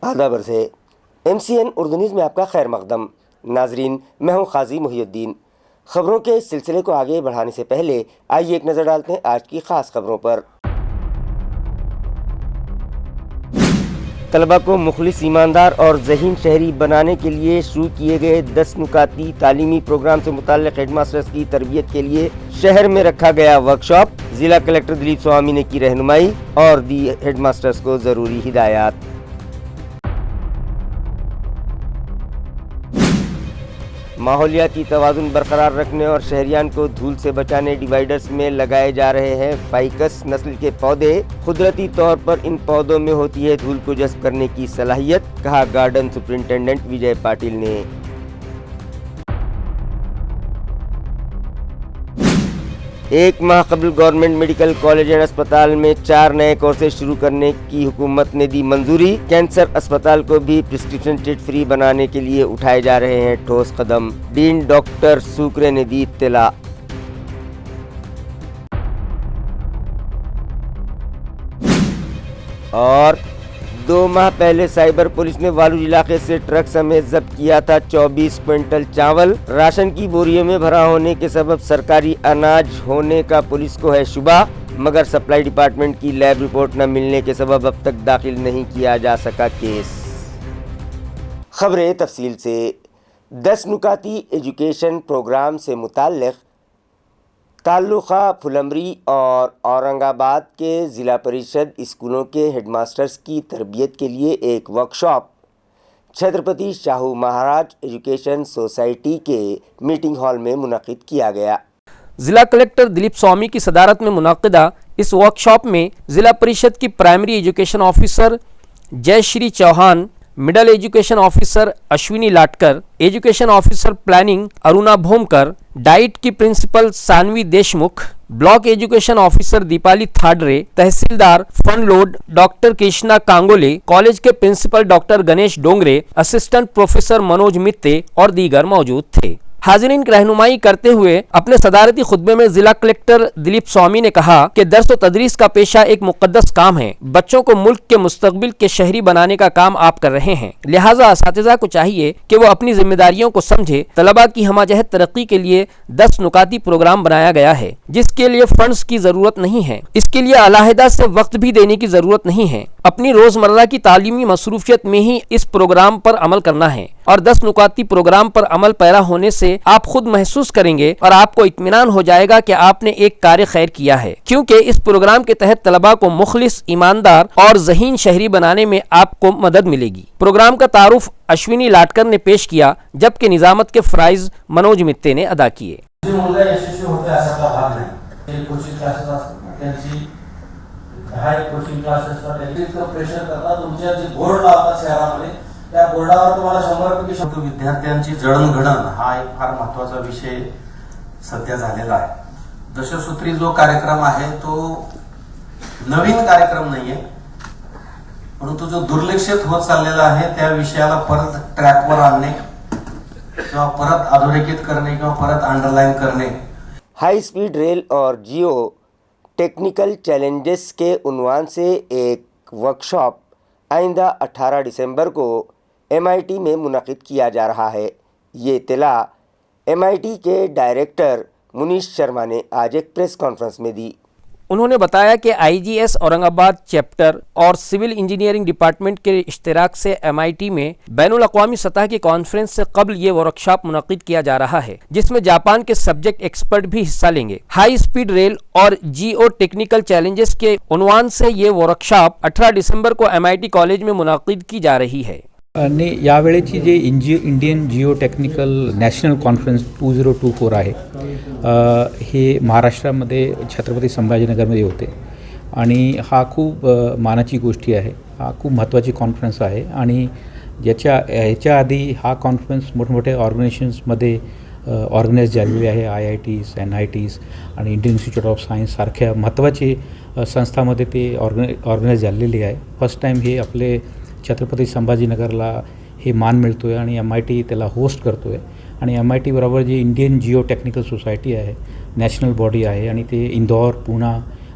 आदाब से MCN Urdu news में आपका खैर मकदम। नाजरीन, मैं हूं काजी मुहियुद्दीन। खबरों के इस सिलसिले को आगे बढ़ाने से पहले आइए एक नज़र डालते हैं आज की ख़ास खबरों पर। तलबा को मुखलिस, ईमानदार और ज़हीन शहरी बनाने के लिए शुरू किए गए 10 नुकाती तालीमी प्रोग्राम से मुताल्लिक़ हेडमास्टर्स की तरबियत के लिए शहर में रखा गया वर्कशॉप। ज़िला कलेक्टर दिलीप स्वामी ने की रहनुमाई और दी हेडमास्टर्स को ज़रूरी हिदायत। माहौलियाती तवाज़ुन बरकरार रखने और शहरियान को धूल से बचाने डिवाइडर्स में लगाए जा रहे हैं फाइकस नस्ल के पौधे। कुदरती तौर पर इन पौधों में होती है धूल को जज़्ब करने की सलाहियत, कहा गार्डन सुपरिंटेंडेंट विजय पाटिल ने। एक माह कबल गवर्नमेंट मेडिकल कॉलेज एंड अस्पताल में 4 नए कोर्सेज शुरू करने की हुकूमत ने दी मंजूरी। कैंसर अस्पताल को भी प्रिस्क्रिप्शन चिट फ्री बनाने के लिए उठाए जा रहे हैं ठोस कदम। डीन डॉक्टर सूकरे ने दी इत्तला। और 2 माह पहले साइबर पुलिस ने वालूज इलाके से ट्रक समेत जब्त किया था 24 क्विंटल चावल। राशन की बोरियों में भरा होने के सबब सरकारी अनाज होने का पुलिस को है शुबा, मगर सप्लाई डिपार्टमेंट की लैब रिपोर्ट न मिलने के सबब अब तक दाखिल नहीं किया जा सका केस। खबरें तफसील से। 10 नुकाती एजुकेशन प्रोग्राम से मुताल्लिक़ ताल्लुक़ा फुलमरी और औरंगाबाद के ज़िला परिषद स्कूलों के हेडमास्टर्स की तरबियत के लिए एक workshop Chhatrapati Shahu Maharaj education society के मीटिंग हॉल में मुनक़िद किया गया। ज़िला कलेक्टर दिलीप स्वामी की सदारत में मुनक़िदा इस वर्कशॉप में ज़िला परिषद की primary education officer Jayashree Chauhan, middle education officer Ashwini Latkar, education officer planning Aruna Bhomkar, DIET की principal Sanvi Deshmukh, block education officer Deepali Thadre, tehsildar फंड लोड डॉक्टर कृष्णा कांगोले, कॉलेज के principal doctor Ganesh Dongre, assistant professor Manoj Mitte और दीगर मौजूद थे। हाज़रीन की रहनुमाई करते हुए अपने सदारती खुतबे में जिला कलेक्टर दिलीप स्वामी ने कहा कि दर्स व तदरीस का पेशा एक मुक़द्दस काम है। बच्चों को मुल्क के मुस्तकबिल के शहरी बनाने का काम आप कर रहे हैं, लिहाजा असातिज़ा को चाहिए कि वो अपनी जिम्मेदारियों को समझे। तलबा की हमाजहत तरक्की के लिए 10 नुकाती प्रोग्राम बनाया गया है, जिसके लिए फंड्स की ज़रूरत नहीं है। इसके लिए अलहदा से वक्त भी देने की ज़रूरत नहीं है। अपनी रोज़मर्रा की तालीमी मसरूफियत में ही इस प्रोग्राम पर अमल करना है और 10 नुकाती प्रोग्राम पर अमल पैरा होने से आप खुद महसूस करेंगे और आपको इत्मीनान हो जाएगा कि आपने एक कार्य खैर किया है, क्योंकि इस प्रोग्राम के तहत तलबा को मुखलिस, ईमानदार और ज़हीन शहरी बनाने में आपको मदद मिलेगी। प्रोग्राम का तारुफ अश्विनी लाटकर ने पेश किया, जबकि निजामत के फ्राइज मनोज मित्ते ने अदा किए। त्या बोर्डावर तुम्हाला 100% विद्यार्थ्यांची जडणघडण हा एक फार महत्त्वाचा विषय सध्या झालेला आहे। दशसूत्री जो कार्यक्रम आहे तो नवीन कार्यक्रम नाहीये, परंतु जो दुर्लक्षित होत चाललेला आहे त्या विषयाला परत ट्रॅकवर आणणे किंवा परत अधोरेखित करणे किंवा परत अंडरलाइन करणे। हाई स्पीड रेल और जियो टेक्निकल चैलेंजेस के उन्वान से एक वर्कशॉप आइंदा 18 दिसंबर को MIT में मुनक़िद किया जा रहा है। ये इत्तला MIT के डायरेक्टर मुनीश शर्मा ने आज एक प्रेस कॉन्फ्रेंस में दी। उन्होंने बताया कि IGS औरंगाबाद चैप्टर और सिविल इंजीनियरिंग डिपार्टमेंट के इश्तिराक से MIT में बैनुल अक़वामी सतह की कॉन्फ्रेंस से कबल ये वर्कशॉप मुनक़िद किया जा रहा है, जिसमें जापान के सब्जेक्ट एक्सपर्ट भी हिस्सा लेंगे। हाई स्पीड रेल और जियो टेक्निकल चैलेंजेस के उन्वान से ये वर्कशॉप 18 दिसंबर को MIT कॉलेज में मुनक़िद की जा रही है। आणि यावेळेची जे Indian geo technical national conference 2024 आहे, हे महाराष्ट्रामध्ये छत्रपती संभाजीनगरमध्ये होते आणि हा खूप मानाची गोष्टी आहे। हा खूप महत्त्वाची कॉन्फरन्स आहे आणि ह्याच्या आधी हा कॉन्फरन्स मोठमोठ्या ऑर्गनायझेशन्समध्ये ऑर्गनाइज झालेली आहे। IITs, NITs आणि इंडियन इन्स्टिट्यूट ऑफ सायन्स सारख्या महत्त्वाचे संस्थांमध्ये ते ऑर्गनाइज झालेली आहे। फर्स्ट टाईम हे आपले छत्रपती संभाजीनगरला हे मान मिळतो आहे आणि MIT त्याला होस्ट करतो आहे आणि MIT बरोबर जे इंडियन जिओ टेक्निकल सोसायटी आहे, नॅशनल बॉडी आहे आणि ते इंदौर, पुणे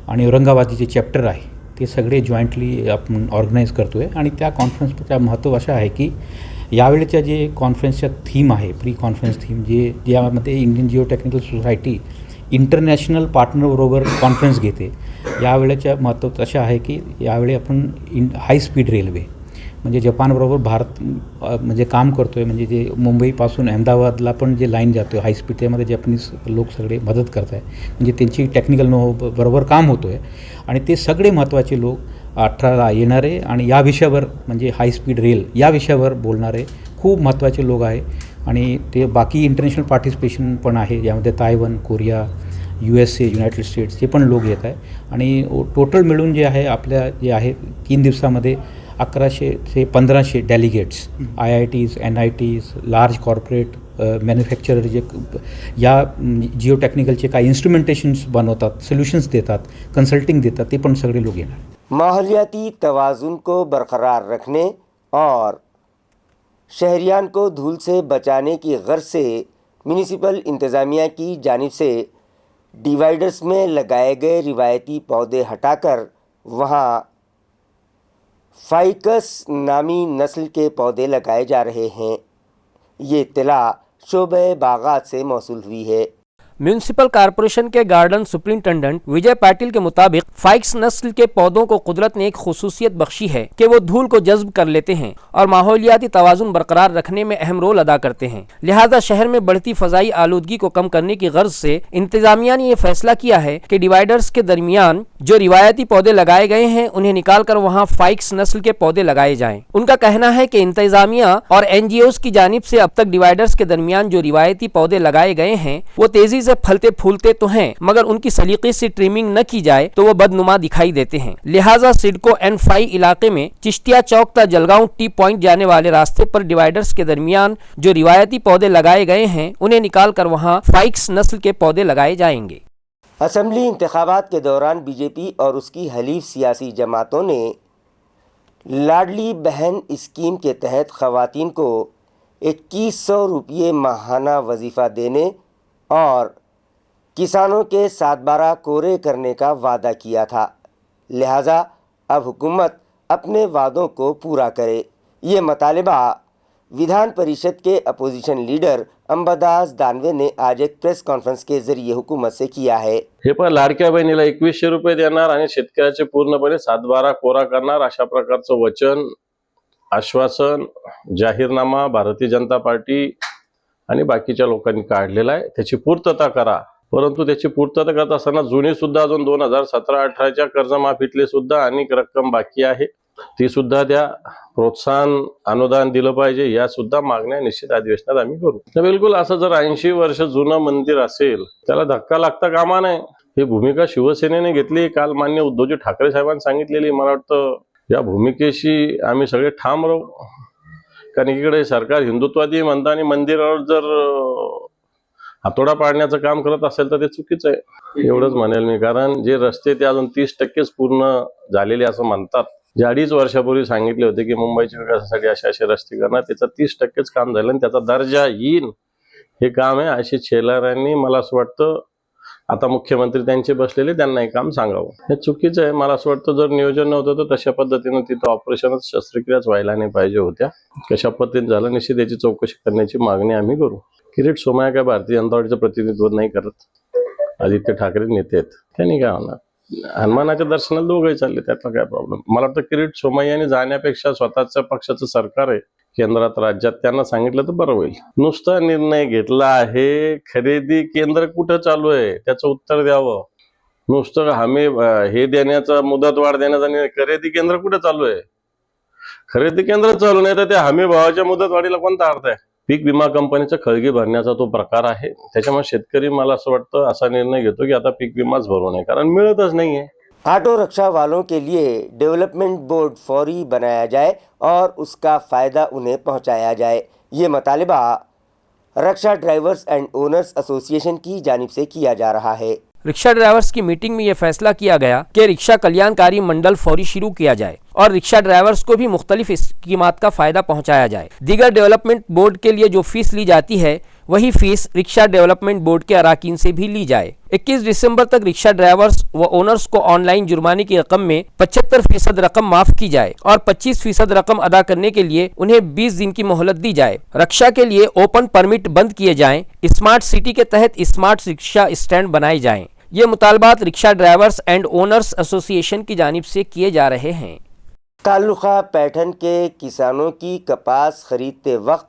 आणि औरंगाबादचे चॅप्टर आहे ते सगळे जॉईंटली आपण ऑर्गनाईज करतो आहे. आणि त्या कॉन्फरन्सचं महत्त्व असं आहे की यावेळेच्या जे कॉन्फरन्सच्या थीम आहे, प्री कॉन्फरन्स थीम, ज्यामध्ये Indian geo technical society international पार्टनरबरोबर कॉन्फरन्स घेते. यावेळेच्या महत्त्व असं आहे की यावेळी आपण हाय स्पीड रेल्वे म्हणजे जपानबरोबर भारत म्हणजे काम करतो आहे. म्हणजे जे मुंबईपासून अहमदाबादला पण जे लाईन जातो आहे हाय स्पीड, त्यामध्ये जपानीज लोक सगळे मदत करत आहे. म्हणजे त्यांची टेक्निकल बरोबर काम होतो आहे. आणि ते सगळे महत्त्वाचे लोक 18ला येणारे आणि या विषयावर म्हणजे हाय स्पीड रेल या विषयावर बोलणारे खूप महत्त्वाचे लोक आहे. आणि ते बाकी इंटरनॅशनल पार्टिसिपेशन पण आहे, यामध्ये Taiwan, Korea, USA, United States हे पण लोक येत आहे. आणि टोटल मिळून जे आहे आपल्या जे आहे 3 दिवसामध्ये 1100 ते 1500 delegates, IITs, NITs, large corporate manufacturer जे या जिओ टेक्निकलचे काही इन्स्ट्रुमेंटेशन्स बनवतात, सोल्युशन्स देतात, कन्सल्टिंग देतात, ते पण सगळे लोक येणार. माहौलियाती तवाज़ुन को बरकरार रखने और शहरियान को धूल से बचाने की गर्ज से म्यूनिसिपल इंतज़ामिया की जानिब से डिवाइडर्स में लगाए गए रिवायती पौधे हटाकर वहाँ फाइकस नामी नस्ल के पौधे लगाए जा रहे हैं. ये इत्तला शोबे बागात से मौसूल हुई है. म्यूनिसिपल कॉरपोरेशन के गार्डन सुपरिंटेंडेंट विजय पाटिल के मुताबिक फाइक्स नस्ल के पौधों को कुदरत ने एक खुसूसियत बख्शी है कि वो धूल को जज्ब कर लेते हैं और माहौलियाती तवाज़ुन बरकरार रखने में अहम रोल अदा करते हैं. लिहाजा शहर में बढ़ती फ़ज़ाई आलूदगी को कम करने की गर्ज से इंतज़ामिया ने यह फैसला किया है कि डिवाइडर्स के दरमियान जो रिवायती पौधे लगाए गए हैं उन्हें निकाल कर वहाँ फाइक्स नस्ल के पौधे लगाए जाएं. उनका कहना है कि इंतज़ामिया और NGOs की जानिब से अब तक डिवाइडर्स के दरमियान जो रिवायती पौधे लगाए गए हैं वो तेजी से फलते फूलते तो हैं, मगर उनकी सलीके से ट्रिमिंग न की जाए तो वो बदनुमा दिखाई देते हैं. लिहाजा सिडको N5 इलाके में चिश्तिया चौक तक जलगांव टी पॉइंट जाने वाले रास्ते पर डिवाइडर्स के दरमियान जो रिवायती पौधे लगाए गए हैं उन्हें निकाल कर वहाँ फाइक्स नस्ल के पौधे लगाए जाएंगे. असम्बली इंतखाबात के दौरान बीजेपी और उसकी हलीफ सियासी जमातों ने लाडली बहन स्कीम के तहत ख़वातीन को 2100 रुपये माहाना वजीफ़ा देने और किसानों के 7/12 कोरे करने का वादा किया था. लिहाजा अब हुकूमत अपने वादों को पूरा करे. ये मतालबा विधान परिषद के अपोजिशन लीडर अंबादास दानवे ने आज एक प्रेस कॉन्फ्रेंस के जरिए हुकूमत से किया है. हे पण लाडक्या बहिणीला 2100 रुपये देणार आणि शेतकऱ्याचे पूर्णपणे 7/12 कोरा करणार अशा प्रकारचं वचन, आश्वासन, जाहीरनामा भारतीय जनता पार्टी आणि बाकीच्या लोकांनी काढलेला आहे. त्याची पूर्तता करा. परंतु त्याची पूर्तता करत असताना जुनी सुद्धा अजून 2017-18च्या कर्जमाफीतली सुद्धा अनेक रक्कम बाकी आहे, ती सुद्धा द्या. प्रोत्साहन अनुदान दिलं पाहिजे. या सुद्धा मागण्या निश्चित अधिवेशनात आम्ही करू. बिलकुल असं जर 80 वर्ष जुनं मंदिर असेल त्याला धक्का लागता कामा नये. ही भूमिका शिवसेनेने घेतली. काल मान्य उद्धवजी ठाकरे साहेबांनी सांगितलेली. मला वाटतं या भूमिकेशी आम्ही सगळे ठाम राहू. कारण एकीकडे सरकार हिंदुत्ववादी म्हणतं आणि मंदिरावर जर हातोडा पाडण्याचं काम करत असेल तर ते चुकीचं आहे. एवढंच म्हणेल मी. कारण जे रस्ते ते अजून 30%च पूर्ण झालेले असं म्हणतात. जे 2.5 वर्षापूर्वी सांगितले होते की मुंबईच्या विकासासाठी असे रस्ते करणार, त्याचं 30%च काम झालं आणि त्याचा दर्जा येईन हे काम आहे. अशी शेलारांनी मला असं वाटतं आता मुख्यमंत्री त्यांचे बसलेले त्यांना हे काम सांगावं. हे चुकीचं आहे. मला असं वाटतं जर नियोजन नव्हतं तर तशा पद्धतीनं तिथं ऑपरेशनच शस्त्रक्रियाच व्हायला नाही पाहिजे होत्या. कशा पद्धतीने झालं निश्चित याची चौकशी करण्याची मागणी आम्ही करू. किरीट सोमय्या काय भारतीय जनता पार्टीचं प्रतिनिधित्व नाही करत. आदित्य ठाकरे नेते आहेत. त्यांनी काय होणार. हनुमानाच्या दर्शनाला दोघंही चालले, त्यातला काय प्रॉब्लेम. मला वाटतं किरीट सोमय्याने जाण्यापेक्षा स्वतःच्या पक्षाचं सरकार आहे केंद्रात राज्यात, त्यांना सांगितलं तर बरं होईल. नुसता निर्णय घेतला आहे. खरेदी केंद्र कुठं चालू आहे त्याचं उत्तर द्यावं. नुसतं हमी हे देण्याचा, मुदतवाढ देण्याचा निर्णय, खरेदी केंद्र कुठं चालू आहे. खरेदी केंद्र चालू नाही तर त्या हमी भावाच्या मुदतवाढीला कोणता अर्थ आहे. पीक विमा कंपनीचा खळगी भरण्याचा तो प्रकार आहे. त्याच्यामुळे शेतकरी मला असं वाटतं असा निर्णय घेतो की आता पीक विमाच भरू नये, कारण मिळतच नाहीये. ऑटो रिक्शा वालों के लिए डेवलपमेंट बोर्ड फौरी बनाया जाए और उसका फ़ायदा उन्हें पहुंचाया जाए. ये मतालबा rickshaw drivers and owners association की जानिब से किया जा रहा है. रिक्शा ड्राइवर्स की मीटिंग में यह फैसला किया गया कि रिक्शा कल्याणकारी मंडल फौरी शुरू किया जाए. और रिक्शा ड्राइवर्स को भी मुख्तलिफ स्कीमात का फ़ायदा पहुँचाया जाए। दीगर डेवलपमेंट बोर्ड के लिए जो फीस ली जाती है वही फीस रिक्शा डेवलपमेंट बोर्ड के अराकीन से भी ली जाए। 21 दिसंबर तक रिक्शा ड्राइवर्स व ओनर्स को ऑनलाइन जुर्माने की रकम में 75% रकम माफ की जाए और 25% रकम अदा करने के लिए उन्हें 20 दिन की मोहलत दी जाए। रक्षा के लिए ओपन परमिट बंद किए जाएं। स्मार्ट सिटी के तहत स्मार्ट रिक्शा स्टैंड बनाए जाएं। ये मुतालबात rickshaw drivers and owners association की जानिब से किए जा रहे हैं। ताल्लुका पैठन के किसानों की कपास खरीदते वक्त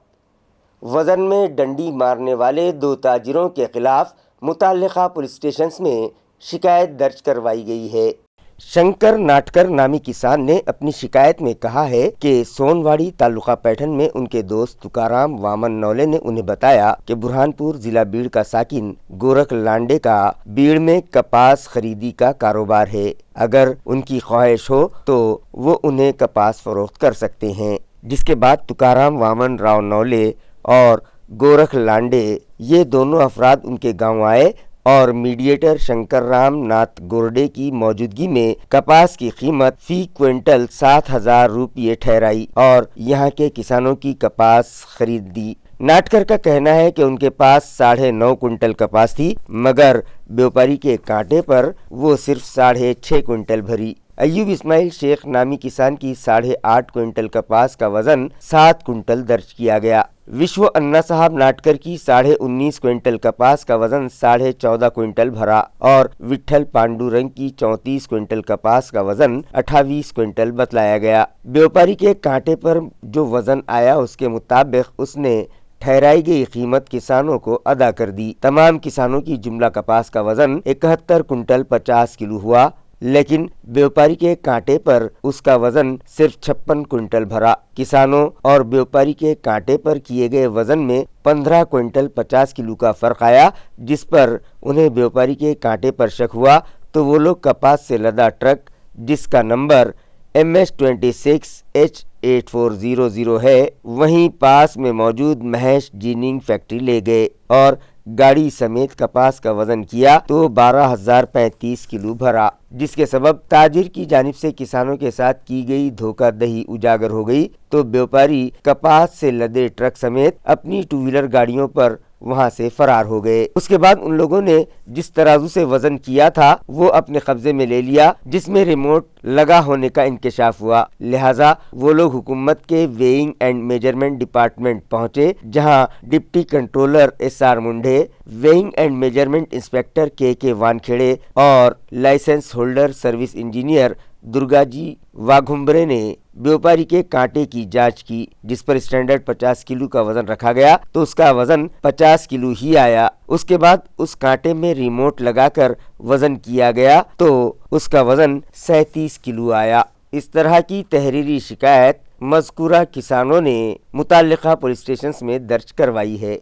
वज़न में डंडी मारने वाले 2 ताजिरों के खिलाफ मुताल्लिका पुलिस स्टेशन में शिकायत दर्ज करवाई गई है। शंकर नाटकर नामी किसान ने अपनी शिकायत में कहा है कि सोनवाड़ी तालुका पैठन में उनके दोस्त तुकाराम वामन नौले ने उन्हें बताया कि बुरहानपुर जिला बीड़ का साकिन गोरख लांडे का बीड़ में कपास खरीदी का कारोबार है। अगर उनकी ख्वाहिश हो तो वो उन्हें कपास फरोख्त कर सकते हैं। जिसके बाद तुकाराम वामन राव नौले और गोरख लांडे ये दोनों अफराद उनके गांव आए और मीडिएटर शंकर राम नाथ गोरडे की मौजूदगी में कपास की कीमत फी क्विंटल 7,000 रुपये ठहराई और यहाँ के किसानों की कपास खरीद दी। नाटकर का कहना है कि उनके पास 9.5 क्विंटल कपास थी, मगर व्यापारी के कांटे पर वो सिर्फ 6.5 क्विंटल भरी। अय्यूब इस्माइल शेख नामी किसान की 8.5 क्विंटल कपास का वजन 7 क्विंटल दर्ज किया गया। विश्व अन्ना साहब नाटकर की 19.5 क्विंटल कपास का वजन 14.5 क्विंटल भरा और विठल पांडुरंग की 34 क्विंटल कपास का वजन 28 क्विंटल बतलाया गया। व्यापारी के कांटे पर जो वजन आया उसके मुताबिक उसने ठहराई गई कीमत किसानों को अदा कर दी। तमाम किसानों की जुमला कपास का वजन 71 क्विंटल 50 किलो हुआ, लेकिन व्यापारी के कांटे पर उसका वजन सिर्फ 56 क्विंटल भरा। किसानों और व्यापारी के कांटे पर किए गए वजन में 15 क्विंटल 50 किलो का फर्क आया, जिस पर उन्हें व्यापारी के कांटे पर शक हुआ तो वो लोग कपास से लदा ट्रक जिसका नंबर MS26H8400 है वहीं पास में मौजूद महेश जीनिंग फैक्ट्री ले गए और गाड़ी समेत कपास का वजन किया तो 12,035 किलो भरा, जिसके सबब ताजिर की जानिब से किसानों के साथ की गई धोखाधड़ी उजागर हो गई तो व्यापारी कपास से लदे ट्रक समेत अपनी 2 व्हीलर गाड़ियों पर वहां से फरार हो गए। उसके बाद उन लोगों ने जिस तराजू से वजन किया था वो अपने कब्जे में ले लिया, जिसमें रिमोट लगा होने का इंकशाफ हुआ। लिहाजा वो लोग हुकूमत के वेइंग एंड मेजरमेंट डिपार्टमेंट पहुंचे, जहां deputy controller SR Munde, weighing and measurement inspector KK Wankhede और licence holder service engineer Durgaji वाघुम्बरे ने व्यापारी के कांटे की जांच की, जिस पर स्टैंडर्ड 50 किलो का वजन रखा गया तो उसका वजन 50 किलो ही आया। उसके बाद उस कांटे में रिमोट लगाकर वजन किया गया तो उसका वजन 37 किलो आया। इस तरह की तहरीरी शिकायत मज़कूरा किसानों ने मुताल्लिका पुलिस स्टेशन में दर्ज करवाई है।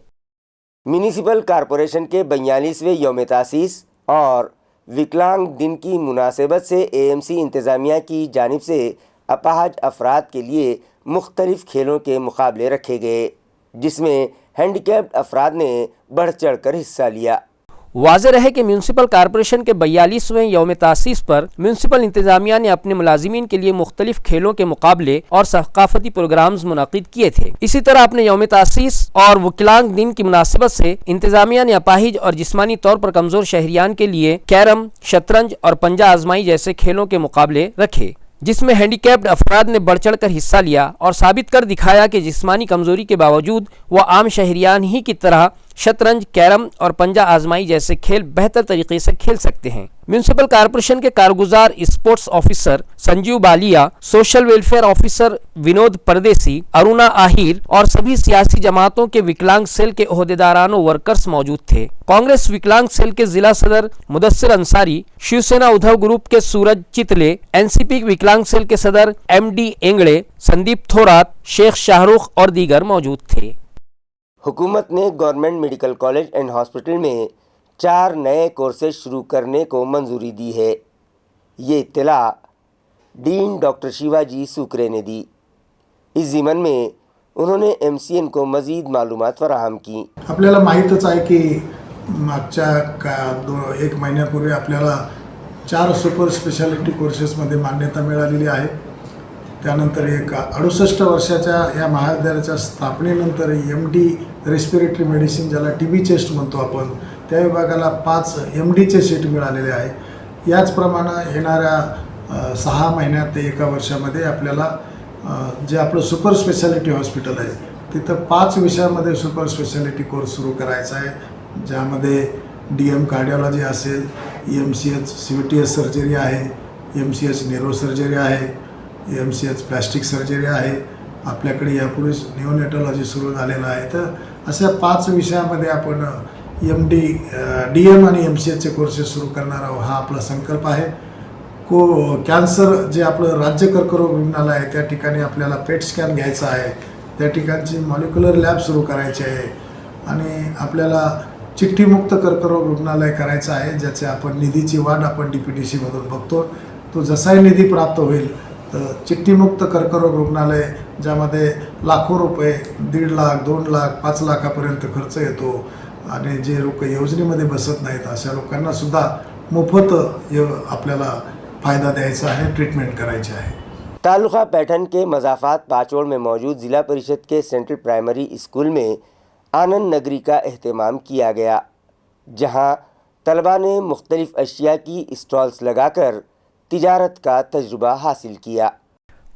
म्यूनिसिपल कॉरपोरेशन के 42वें यौम तासीस और विकलांग दिन की मुनासिबत से AMC इंतज़ामिया की जानिब से अपाहज अफराद के लिए मुख्तलिफ खेलों के मुकाबले रखे गए, जिसमें हैंडीकैप्ड अफराद ने बढ़ चढ़ कर हिस्सा लिया। वाज़ेह रहे कि म्यूनसिपल कॉरपोरेशन के 42वें यौम तासीस पर म्यूनसिपल इंतजामिया ने अपने मुलाजिमीन के लिए मुख्तलिफ खेलों के मुकाबले और सकाफती प्रोग्राम्स मुनाकिद किए थे। इसी तरह अपने यौम तासीस और विकलांग दिन की मुनासिबत से इंतजामिया ने अपाहिज और जिस्मानी तौर पर कमज़ोर शहरियान के लिए कैरम, शतरंज और पंजा आजमाई जैसे खेलों के मुकाबले रखे, जिसमें हैंडीकैप्ड अफराद ने बढ़ चढ़ कर हिस्सा लिया और साबित कर दिखाया कि जिस्मानी कमजोरी के बावजूद वह आम शहरियान ही की तरह शतरंज, कैरम और पंजा आजमाई जैसे खेल बेहतर तरीके से खेल सकते हैं। म्यूनसिपल कॉरपोरेशन के कारगुजार sports officer Sanjeev Ballia, social welfare officer Vinod परदेसी, अरुणा आहिर और सभी सियासी जमातों के विकलांग सेल के ओहदेदारान वर्कर्स मौजूद थे। कांग्रेस विकलांग सेल के जिला सदर मुदस्सिर अंसारी, शिवसेना उद्धव ग्रुप के सूरज चितले, NCP विकलांग सेल के सदर MD एंगड़े, संदीप थोरात, शेख शाहरुख और दीगर मौजूद थे। हुकूमत ने government medical college and hospital में 4 नए कोर्सेज शुरू करने को मंजूरी दी है। ये इत्तला डीन डॉक्टर शिवाजी सुकरे ने दी। इस ज़िमन में उन्होंने MCN को मज़ीद मालूमात फराहम की। आपल्याला माहीतच आहे की मागच्या 1 महिन्यापूर्वी आपल्याला 4 सुपर स्पेशालिटी कोर्सेसमध्ये मान्यता मिळालेली आहे त्यानंतर एक 68 वर्षाच्या या महाविद्यालयाच्या स्थापनेनंतर MD रेस्पिरेटरी मेडिसिन, ज्याला TB चेस्ट म्हणतो आपण, त्या विभागाला 5 MDचे सीट मिळालेले आहे. याचप्रमाणे येणाऱ्या 6 महिन्यात ते 1 वर्षामध्ये आपल्याला जे आपलं सुपर स्पेशालिटी हॉस्पिटल आहे तिथं 5 विषयामध्ये सुपर स्पेशालिटी कोर्स सुरू करायचा आहे, ज्यामध्ये DM कार्डिओलॉजी असेल, MCH CVTS सर्जरी आहे, MCH न्यूरो सर्जरी आहे, MCH प्लॅस्टिक सर्जरी आहे, आपल्याकडे यापूर्वीच निओनेटॉलॉजी सुरू झालेलं आहे. तर अशा 5 विषयामध्ये आपण MD DM आणि MCHचे कोर्सेस सुरू करणार आहोत, हा आपला संकल्प आहे. कॅन्सर जे आपलं राज्य कर्करोग रुग्णालय आहे त्या ठिकाणी आपल्याला पेट स्कॅन घ्यायचा आहे, त्या ठिकाणची मॉलिक्युलर लॅब सुरू करायची आहे आणि आपल्याला चिठ्ठीमुक्त कर्करोग रुग्णालय करायचं आहे, ज्याचे आपण निधीची वाढ आपण DPTCमधून बघतो. तो जसाही निधी प्राप्त होईल तर चिठ्ठीमुक्त कर्करोग रुग्णालय, ज्यामध्ये लाखो रुपये, 1.5 लाख 2 लाख 5 लाखापर्यंत खर्च येतो आणि जे लोक योजनेमध्ये बसत नाहीत अशा लोकांनासुद्धा मोफत आपल्याला फायदा द्यायचा है, ट्रीटमेंट करायची है. तालुका पैठन के मज़ाफ़ात पाचोड़ में मौजूद ज़िला परिषद के सेंट्रल प्राइमरी स्कूल में आनंद नगरी का एहतमाम किया गया, जहां तलबा ने मुख्तलिफ़ अशिया की स्टॉल्स लगाकर तिजारत का तजुर्बा हासिल किया.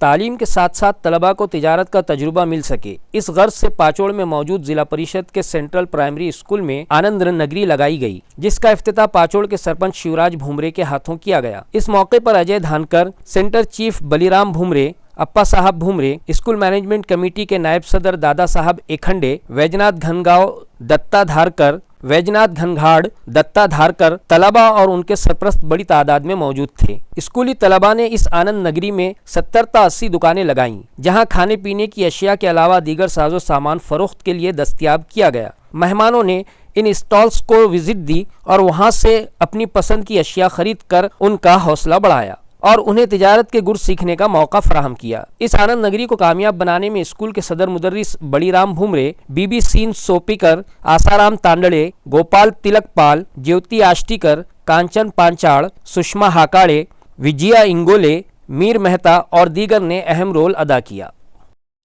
तालीम के साथ साथ तलबा को तिजारत का तजुर्बा मिल सके, इस गर्ज से पाचोड़ में मौजूद जिला परिषद के सेंट्रल प्राइमरी स्कूल में आनंद नगरी लगाई गई, जिसका इफ्तिताह पाचोड़ के सरपंच शिवराज भूमरे के हाथों किया गया. इस मौके पर अजय धानकर, सेंटर चीफ बलीराम भूमरे, अप्पा साहब भूमरे, स्कूल मैनेजमेंट कमेटी के नायब सदर दादा साहब एखंडे, वैजनाथ घनगांव, दत्ता धारकर, वैजनाथ घनघाड़, दत्ता धारकर, तलबा और उनके सरपरस्त बड़ी तादाद में मौजूद थे. स्कूली तलबा ने इस आनंद नगरी में 70 से 80 दुकानें लगाईं, जहां खाने पीने की अशिया के अलावा दीगर साजो सामान फरोख्त के लिए दस्तयाब किया गया. मेहमानों ने इन स्टॉल्स को विजिट दी और वहां से अपनी पसंद की अशिया खरीद कर उनका हौसला बढ़ाया और उन्हें तिजारत के गुर सीखने का मौका फराहम किया. इस आनंद नगरी को कामयाब बनाने में स्कूल के सदर मुदर्रिस बड़ीराम भूमरे, बीबी सीन सोपीकर, आसाराम तांडड़े, गोपाल तिलकपाल, ज्योति आष्टीकर, कांचन पांचाड़, सुषमा हाकाड़े, विजया इंगोले, मीर मेहता और दीगर ने अहम रोल अदा किया.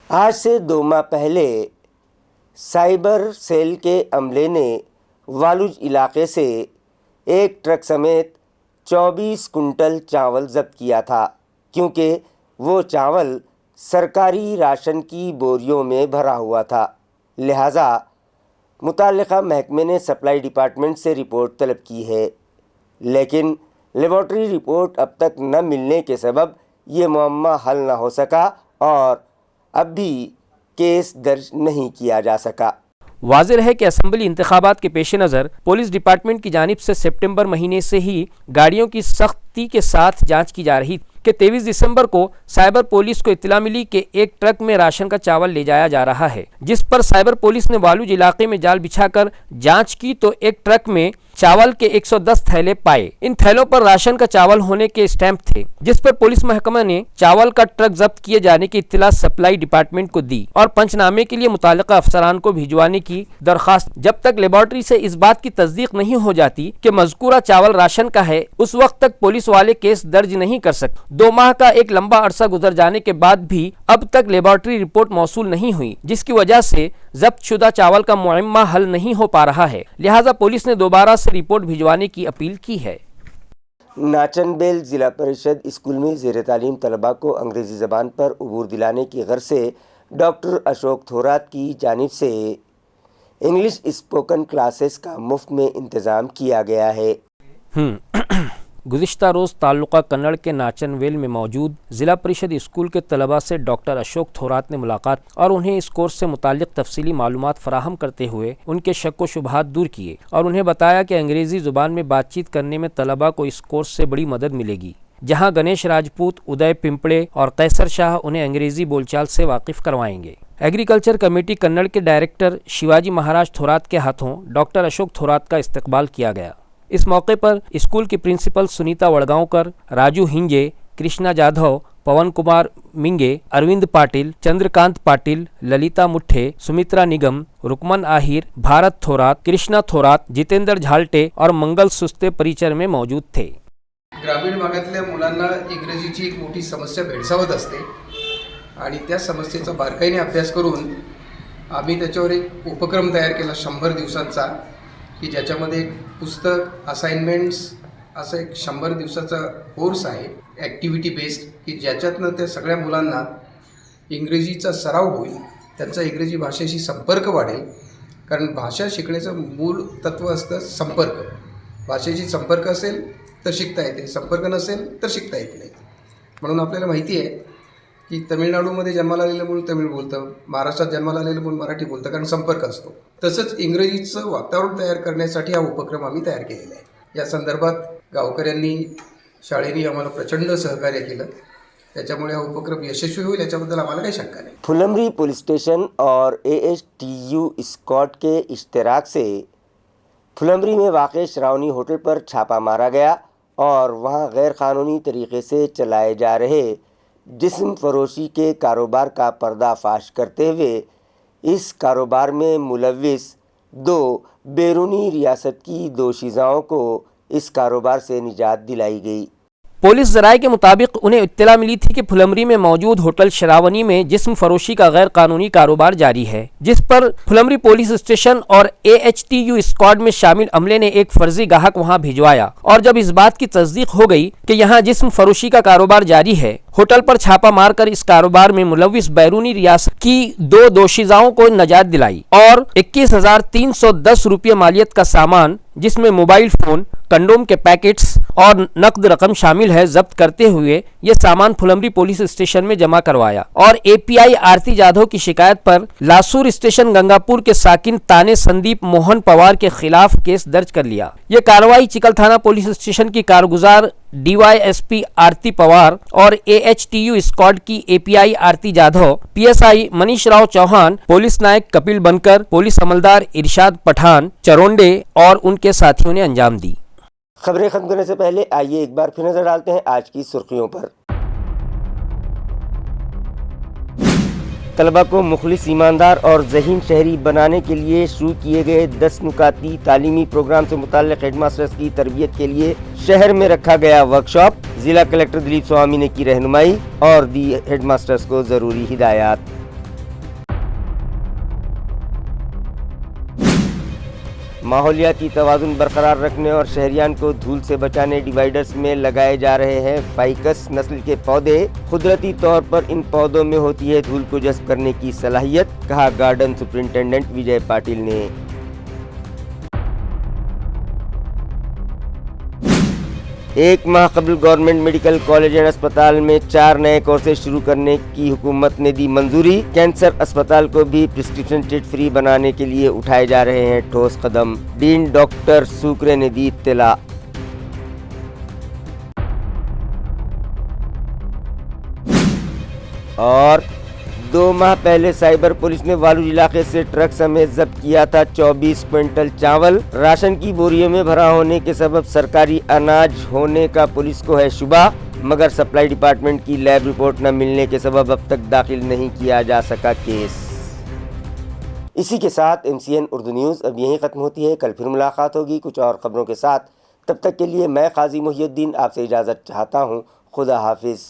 आज से 2 माह पहले साइबर सेल के अमले ने वालूज इलाके से एक ट्रक समेत 24 कुंटल चावल जब्त किया था, क्योंकि वो चावल सरकारी राशन की बोरियों में भरा हुआ था. लिहाजा मुताल्लिका महकमे ने सप्लाई डिपार्टमेंट से रिपोर्ट तलब की है, लेकिन लेबॉर्ट्री रिपोर्ट अब तक न मिलने के सबब ये मुअम्मा हल न हो सका और अब भी केस दर्ज नहीं किया जा सका. वाज़ेह है कि असम्बली इंतखाबात के पेश नज़र पुलिस डिपार्टमेंट की जानिब से सितंबर महीने से ही गाड़ियों की सख्ती के साथ जांच की जा रही कि 23 दिसंबर को साइबर पुलिस को इत्तला मिली कि एक ट्रक में राशन का चावल ले जाया जा रहा है, जिस पर साइबर पुलिस ने वालूज इलाके में जाल बिछाकर जांच की तो एक ट्रक में चावल के 110 थैले पाए. इन थैलों पर राशन का चावल होने के स्टैंप थे, जिस पर पुलिस महकमा ने चावल का ट्रक जब्त किए जाने की इत्तला सप्लाई डिपार्टमेंट को दी और पंचनामे के लिए मुताल्लिका अफसरान को भिजवाने की दरखास्त. जब तक लेबॉर्ट्री से इस बात की तस्दीक नहीं हो जाती कि मज़कूरा चावल राशन का है, उस वक्त तक पुलिस वाले केस दर्ज नहीं कर सकते. 2 माह का एक लंबा अरसा गुजर जाने के बाद भी अब तक लेबॉर्ट्री रिपोर्ट मौसूल नहीं हुई, जिसकी वजह से जब्त शुदा चावल का मुअम्मा हल नहीं हो पा रहा है. लिहाजा पुलिस ने दोबारा से रिपोर्ट भिजवाने की अपील की है. नाचनबेल ज़िला परिषद स्कूल में ज़ेर तालीम तलबा को अंग्रेज़ी ज़बान पर उबूर दिलाने की गर्ज से डॉक्टर अशोक थोरात की जानिब से इंग्लिश स्पोकन क्लासेस का मुफ्त में इंतज़ाम किया गया है. गुज़िश्ता रोज़ ताल्लुक़ा कन्नड़ के नाचनवेल में मौजूद ज़िला परिषद स्कूल के तलबा से डॉक्टर अशोक थोरात ने मुलाकात और उन्हें इस कोर्स से मुताल्लिक़ तफसीली मालूमात फ़राहम करते हुए उनके शक व शुबहात दूर किए और उन्हें बताया कि अंग्रेज़ी ज़ुबान में बातचीत करने में तलबा को इस कोर्स से बड़ी मदद मिलेगी, जहाँ गणेश राजपूत, उदय पिंपड़े और कैसर शाह उन्हें अंग्रेज़ी बोलचाल से वाकिफ़ करवाएंगे. एग्रीकल्चर कमेटी कन्नड़ के डायरेक्टर शिवाजी महाराज थोरात के हाथों डॉक्टर अशोक थोरात का इस्तकबाल किया गया. इस मौके पर स्कूल की प्रिंसिपल सुनीता वड़गांवकर, राजू हिंजे, कृष्णा जाधव, पवन कुमार मिंगे, अरविंद पाटिल, चंद्रकांत पाटिल, ललिता मुठ्ठे, सुमित्रा निगम, रुकमन आहिर, भारत थोरात, कृष्णा थोरात, जितेंद्र झालटे और मंगल सुस्ते परिचर में मौजूद थे. ग्रामीण भागातल्या मुलांना इंग्रजीची एक मोठी समस्या भेडसावत असते. आणि त्या समस्येचा बारकाईने अभ्यास करून आम्ही त्याच्यावर एक उपक्रम तयार केला 100 दिवसांचा, की ज्याच्यामध्ये एक पुस्तक, असाइनमेंट्स, असं एक 100 दिवसाचा कोर्स आहे ॲक्टिव्हिटी बेस्ड, की ज्याच्यातनं त्या सगळ्या मुलांना इंग्रजीचा सराव होईल, त्यांचा इंग्रजी भाषेशी संपर्क वाढेल. कारण भाषा शिकण्याचं मूळ तत्त्व असतं संपर्क. भाषेशी संपर्क असेल तर शिकता येते, संपर्क नसेल तर शिकता येत नाही. म्हणून आपल्याला माहिती आहे की तमिळनाडूमध्ये जन्माला आलेलं मूल तमिळ बोलतं, महाराष्ट्रात जन्माला आलेलं मूल मराठी बोलतं, कारण संपर्क असतो. तसंच इंग्रजीचं वातावरण तयार करण्यासाठी हा उपक्रम आम्ही तयार केलेला आहे. या संदर्भात गावकऱ्यांनी, शाळेने आम्हाला प्रचंड सहकार्य केलं. त्याच्यामुळे हा उपक्रम यशस्वी होईल याच्याबद्दल आम्हाला काही शंका नहीं. फुलंब्री पुलिस स्टेशन और AHTU स्क्वाड के इश्तराक से फुलंब्री में वाक़ श्रावणी होटल पर छापा मारा गया और वहां गैर कानूनी तरीके से चलाए जा रहे जिस्म फरोशी के कारोबार का पर्दाफाश करते हुए इस कारोबार में मुलव्विस 2 बैरूनी रियासत की दोशीज़ाओं को इस कारोबार से निजात दिलाई गई. पुलिस ज़राए के मुताबिक उन्हें इत्तला मिली थी कि फुलंब्री में मौजूद होटल शरावनी में जिस्म फरोशी का गैर कानूनी कारोबार जारी है, जिस पर फुलंब्री पुलिस स्टेशन और AHTU स्क्वाड में शामिल अमले ने एक फर्जी गाहक वहां भिजवाया. और जब इस बात की तस्दीक हो गई कि यहाँ जिस्म फरोशी का कारोबार जारी है, होटल पर छापा मारकर इस कारोबार में मुलव्विस बैरूनी रियासत की 2 दोशीज़ाओं को नजात दिलाई और 21,310 रुपये मालियत का सामान, जिसमें मोबाइल फ़ोन, कंडोम के पैकेट्स और नकद रकम शामिल है, जब्त करते हुए ये सामान फुलंब्री पुलिस स्टेशन में जमा करवाया. और API आरती जाधव की शिकायत पर लासूर स्टेशन गंगापुर के साकिन ताने संदीप मोहन पवार के खिलाफ केस दर्ज कर लिया. ये कार्रवाई चिकल थाना पुलिस स्टेशन की कारगुजार DYSP आरती पवार और AHTU स्क्वाड की API आरती जाधव, PSI मनीष राव चौहान, पुलिस नायक कपिल बनकर, पुलिस अमलदार इरशाद पठान चरोंडे और उनके साथियों ने अंजाम दी. खबरें खत्म करने से पहले आइए एक बार फिर नजर डालते हैं आज की सुर्खियों पर. तलबा को मुखलिस, ईमानदार और ज़हीन शहरी बनाने के लिए शुरू किए गए 10 नुकाती तालीमी प्रोग्राम से मुताल्लिक़ हेडमास्टर्स की तरबियत के लिए शहर में रखा गया वर्कशॉप. ज़िला कलेक्टर दिलीप स्वामी ने की रहनुमाई और दी हेडमास्टर्स को ज़रूरी हिदायत. माहौलियाती तवाज़ुन बरकरार रखने और शहरियान को धूल से बचाने डिवाइडर्स में लगाए जा रहे हैं फाइकस नस्ल के पौधे. कुदरती तौर पर इन पौधों में होती है धूल को जज़्ब करने की सलाहियत, कहा गार्डन सुपरिंटेंडेंट विजय पाटिल ने. एक माह कबल गवर्नमेंट मेडिकल कॉलेज एंड अस्पताल में 4 नए कोर्सेज शुरू करने की हुकूमत ने दी मंजूरी. कैंसर अस्पताल को भी प्रिस्क्रिप्शन चिट फ्री बनाने के लिए उठाए जा रहे हैं ठोस कदम. डीन डॉक्टर सूकरे ने दी इत्तला. और 2 माह पहले साइबर पुलिस ने वालूज इलाके से ट्रक समेत जब्त किया था 24 क्विंटल चावल. राशन की बोरियों में भरा होने के सबब सरकारी अनाज होने का पुलिस को है शुबा, मगर सप्लाई डिपार्टमेंट की लैब रिपोर्ट न मिलने के सबब अब तक दाखिल नहीं किया जा सका केस. इसी के साथ MCN उर्दू न्यूज़ अब यहीं ख़त्म होती है. कल फिर मुलाकात होगी कुछ और ख़बरों के साथ. तब तक के लिए मैं काजी मोहिउद्दीन आपसे इजाज़त चाहता हूँ. खुदा हाफिज़.